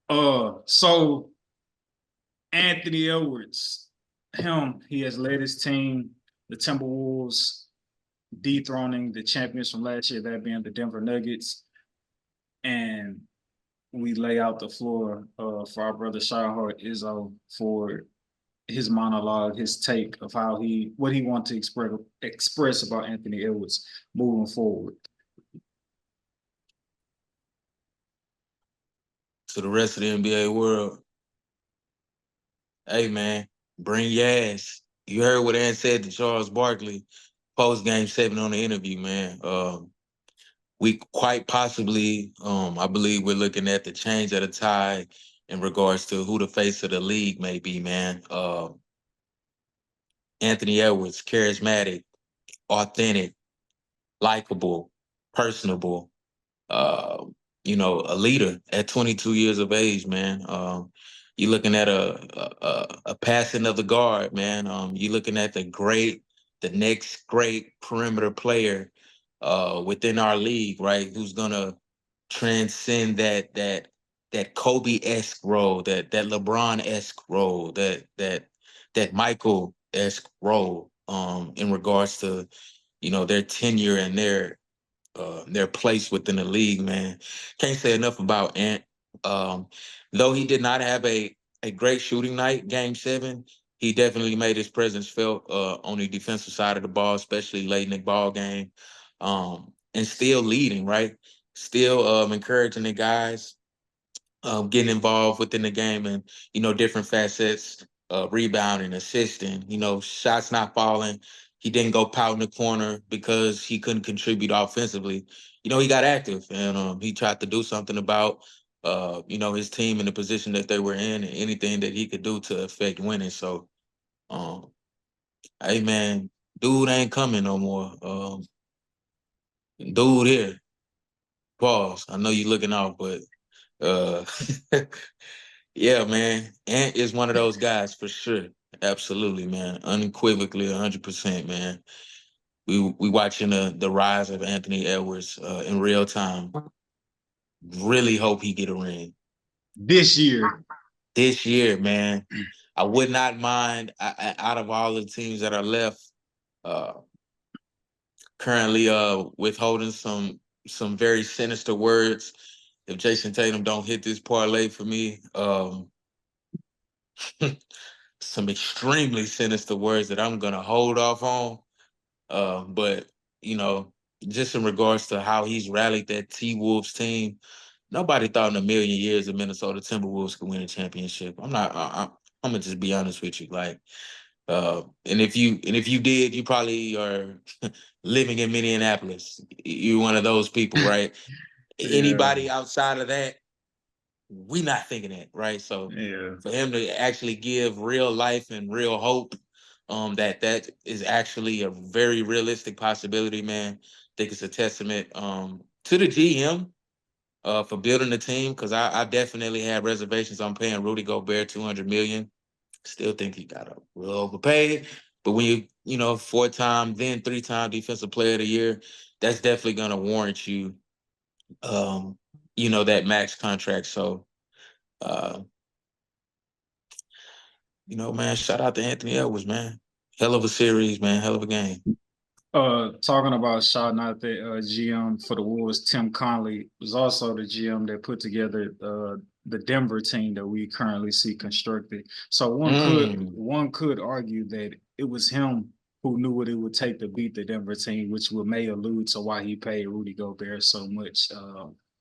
Uh, so Anthony Edwards, he has led his team, the Timberwolves, dethroning the champions from last year, that being the Denver Nuggets. And we lay out the floor for our brother Shahar Izzo for his monologue, his take of what he wanted to express about Anthony Edwards moving forward. To the rest of the NBA world, hey man, bring your ass. You heard what Ant said to Charles Barkley post Game 7 on the interview, man. We quite possibly, I believe we're looking at the change of the tide in regards to who the face of the league may be, man. Anthony Edwards, charismatic, authentic, likable, personable, uh, a leader at 22 years of age, man. You're looking at a passing of the guard, man. You're looking at the next great perimeter player within our league, right? Who's gonna transcend that Kobe-esque role, that LeBron-esque role, that Michael-esque role, in regards to their tenure and their place within the league, man. Can't say enough about Ant. Um, though he did not have a great shooting night, Game 7, he definitely made his presence felt on the defensive side of the ball, especially late in the ball game, and still leading, right? Still encouraging the guys, getting involved within the game and, different facets, rebounding, assisting, shots not falling. He didn't go pout in the corner because he couldn't contribute offensively. He got active and he tried to do something about, his team and the position that they were in and anything that he could do to affect winning. So, um, hey, man, dude ain't coming no more. Dude here, pause. I know you're looking off, but uh, yeah, man. Ant is one of those guys for sure. Absolutely, man. Unequivocally, 100%, man. We watching the rise of Anthony Edwards in real time. Really hope he get a ring This year. this year, man. I would not mind out of all the teams that are left. Uh, Currently, withholding some very sinister words. If Jason Tatum don't hit this parlay for me, some extremely sinister words that I'm gonna hold off on. But you know, just in regards to how he's rallied that T Wolves team, nobody thought in a million years the Minnesota Timberwolves could win a championship. I'm not. I'm gonna just be honest with you. Like, and if you did, you probably are living in Minneapolis. You're one of those people, right? Yeah. Anybody outside of that, we not thinking that, right? So Yeah. for him to actually give real life and real hope, that is actually a very realistic possibility, man. I think it's a testament to the GM for building the team because I definitely had reservations on paying Rudy Gobert 200 million. Still think he got a little overpaid, but when four-time then three-time defensive player of the year, that's definitely gonna warrant you that max contract. So uh, man, shout out to Anthony Edwards, man. Hell of a series, man. Hell of a game. Talking about shouting out the GM for the Wolves, Tim Connelly was also the GM that put together the Denver team that we currently see constructed. So one could argue that it was him who knew what it would take to beat the Denver team, which may allude to why he paid Rudy Gobert so much,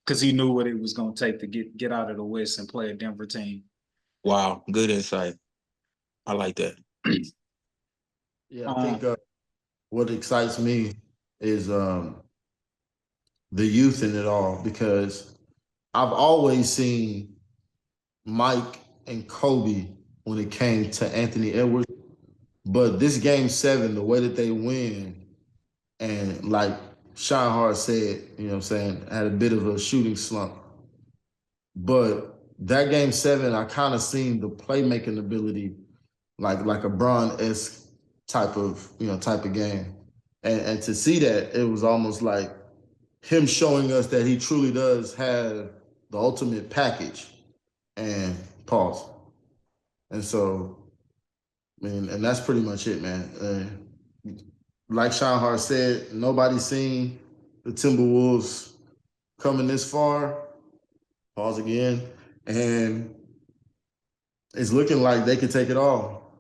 because he knew what it was going to take to get out of the West and play a Denver team. Wow, good insight. I like that. Yeah, I think what excites me is the youth in it all because I've always seen Mike and Kobe when it came to Anthony Edwards. But this game 7, the way that they win, and like Sean Hart said, what I'm saying, had a bit of a shooting slump. But that game 7, I kind of seen the playmaking ability like a Bron-esque type of game. And to see that, it was almost like him showing us that he truly does have the ultimate package. And pause. And so, I mean, and that's pretty much it, man. Like Sean Hart said, nobody's seen the Timberwolves coming this far. Pause again. And it's looking like they could take it all.